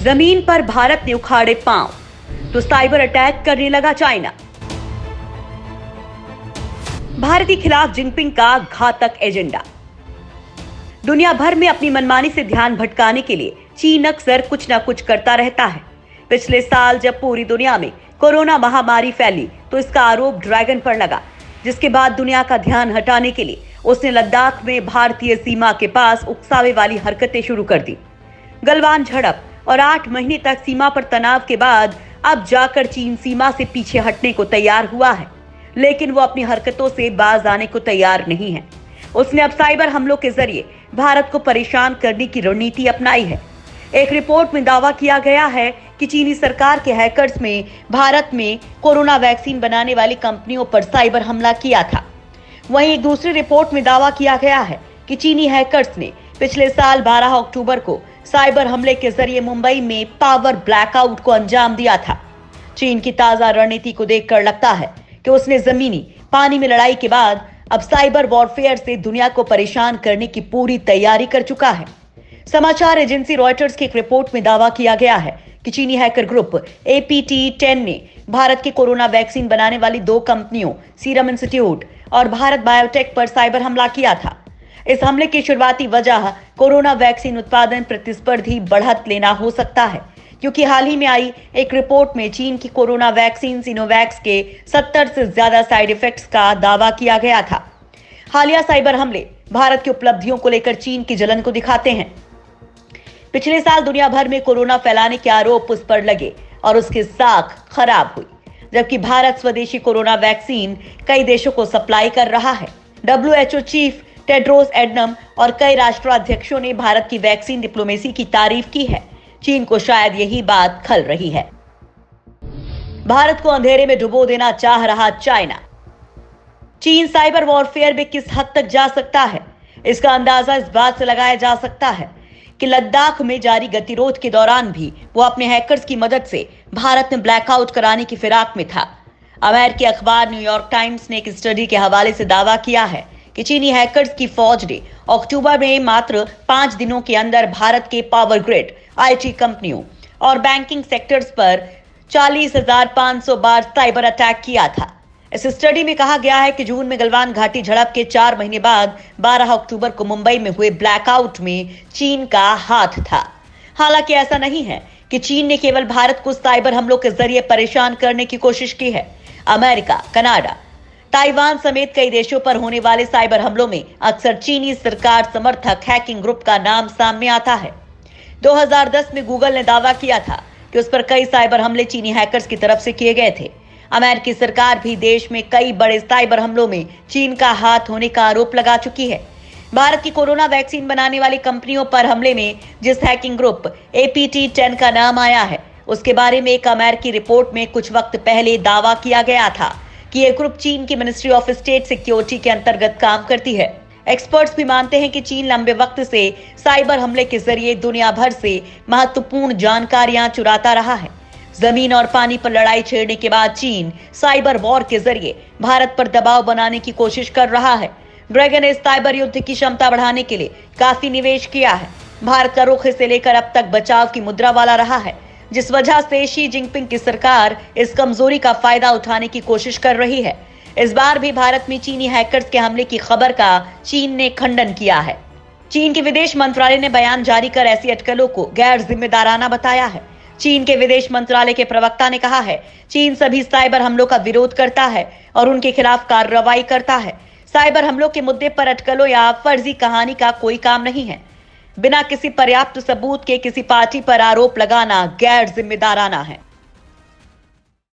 जमीन पर भारत ने उखाड़े पांव, तो साइबर अटैक करने लगा चाइना। भारत के खिलाफ जिनपिंग का घातक एजेंडा। दुनिया भर में अपनी मनमानी से ध्यान भटकाने के लिए चीन अक्सर कुछ न कुछ करता रहता है। पिछले साल जब पूरी दुनिया में कोरोना महामारी फैली तो इसका आरोप ड्रैगन पर लगा, जिसके बाद दुनिया का ध्यान हटाने के लिए उसने लद्दाख में भारतीय सीमा के पास उकसावे वाली हरकतें शुरू कर दी। गलवान झड़प और 8 महीने तक सीमा पर तनाव के बाद अब जाकर चीन सीमा से पीछे हटने को तैयार हुआ है, लेकिन वो अपनी हरकतों से बाज आने को तैयार नहीं है। उसने अब साइबर हमलों के जरिए भारत को परेशान करने की रणनीति अपनाई है। एक रिपोर्ट में दावा किया गया है कि चीनी सरकार के हैकर्स में भारत में कोरोना वैक्सीन बनाने वाली कंपनियों पर साइबर हमला किया था। वहीं एक दूसरी रिपोर्ट में दावा किया गया है कि चीनी हैकर्स ने पिछले साल 12 अक्टूबर को साइबर हमले के जरिए मुंबई में पावर ब्लैकआउट को अंजाम दिया था। चीन की ताजा रणनीति को देखकर लगता है कि उसने जमीनी पानी में लड़ाई के बाद अब साइबर वॉरफेयर से दुनिया को परेशान करने की पूरी तैयारी कर चुका है। समाचार एजेंसी रॉयटर्स की एक रिपोर्ट में दावा किया गया है कि चीनी हैकर ग्रुप APT10 ने भारत के कोरोना वैक्सीन बनाने वाली 2 कंपनियों सीरम इंस्टीट्यूट और भारत बायोटेक पर साइबर हमला किया था। इस हमले की शुरुआती वजह कोरोना वैक्सीन उत्पादन प्रतिस्पर्धी बढ़त लेना हो सकता है, क्योंकि हाल ही में आई एक रिपोर्ट में चीन की कोरोना वैक्सीन सिनोवैक्स के 70 से ज्यादा साइड इफेक्ट्स का दावा किया गया था। हालिया साइबर हमले भारत की उपलब्धियों को लेकर चीन की जलन को दिखाते हैं। पिछले साल दुनिया भर में कोरोना फैलाने के आरोप उस पर लगे और उसकी साख खराब हुई, जबकि भारत स्वदेशी कोरोना वैक्सीन कई देशों को सप्लाई कर रहा है। WHO चीफ टेड्रोस एडनम और कई राष्ट्राध्यक्षों ने भारत की वैक्सीन डिप्लोमेसी की तारीफ की है। चीन को शायद यही बात खल रही है। भारत को अंधेरे में डुबो देना चाह रहा चाइना। चीन साइबर वॉरफेयर में किस हद तक जा सकता है, इसका अंदाजा इस बात से लगाया जा सकता है कि लद्दाख में जारी गतिरोध के दौरान भी वो अपने हैकर्स की मदद से भारत में ब्लैकआउट कराने की फिराक में था। अमेरिकी अखबार न्यूयॉर्क टाइम्स ने एक स्टडी के हवाले से दावा किया है कि चीनी हैकर्स की फौज ने अक्टूबर में मात्र 5 दिनों के अंदर भारत के पावर ग्रिड, IT कंपनियों और बैंकिंग सेक्टर्स पर 40,500 बार साइबर अटैक किया था। इस स्टडी में कहा गया है कि जून में गलवान घाटी झड़प के 4 महीने बाद 12 अक्टूबर को मुंबई में हुए ब्लैकआउट में चीन का हाथ था। हालांकि ऐसा नहीं है कि चीन ने केवल भारत को साइबर हमलों के जरिए परेशान करने की कोशिश की है। अमेरिका, कनाडा, ताइवान समेत कई देशों पर होने वाले साइबर हमलों में अक्सर चीनी सरकार समर्थक हैकिंग ग्रुप का नाम सामने आता है। 2010 में गूगल ने दावा किया था कि उस पर कई साइबर हमले चीनी हैकर्स की तरफ से किए गए थे। अमेरिकी सरकार भी देश में कई बड़े साइबर हमलों में चीन का हाथ होने का आरोप लगा चुकी है। भारत की कोरोना वैक्सीन बनाने वाली कंपनियों पर हमले में जिस हैकिंग ग्रुप APT10 का नाम आया है, उसके बारे में एक अमेरिकी रिपोर्ट में कुछ वक्त पहले दावा किया गया था कि यह ग्रुप चीन की मिनिस्ट्री ऑफ स्टेट सिक्योरिटी के अंतर्गत काम करती है। एक्सपर्ट्स भी मानते हैं कि चीन लंबे वक्त से साइबर हमले के जरिए दुनिया भर से महत्वपूर्ण जानकारियां चुराता रहा है। जमीन और पानी पर लड़ाई छेड़ने के बाद चीन साइबर वॉर के जरिए भारत पर दबाव बनाने की कोशिश कर रहा है। ड्रैगन ने साइबर युद्ध की क्षमता बढ़ाने के लिए काफी निवेश किया है। भारत का रुख इसे लेकर अब तक बचाव की मुद्रा वाला रहा है, जिस वजह से शी जिनपिंग की सरकार इस कमजोरी का फायदा उठाने की कोशिश कर रही है। इस बार भी भारत में चीनी हैकर्स के हमले की खबर का चीन ने खंडन किया है। चीन के विदेश मंत्रालय ने बयान जारी कर ऐसी अटकलों को गैर जिम्मेदाराना बताया है। चीन के विदेश मंत्रालय के प्रवक्ता ने कहा है, चीन सभी साइबर हमलों का विरोध करता है और उनके खिलाफ कार्रवाई करता है। साइबर हमलों के मुद्दे पर अटकलों या फर्जी कहानी का कोई काम नहीं है। बिना किसी पर्याप्त सबूत के किसी पार्टी पर आरोप लगाना गैर जिम्मेदाराना है।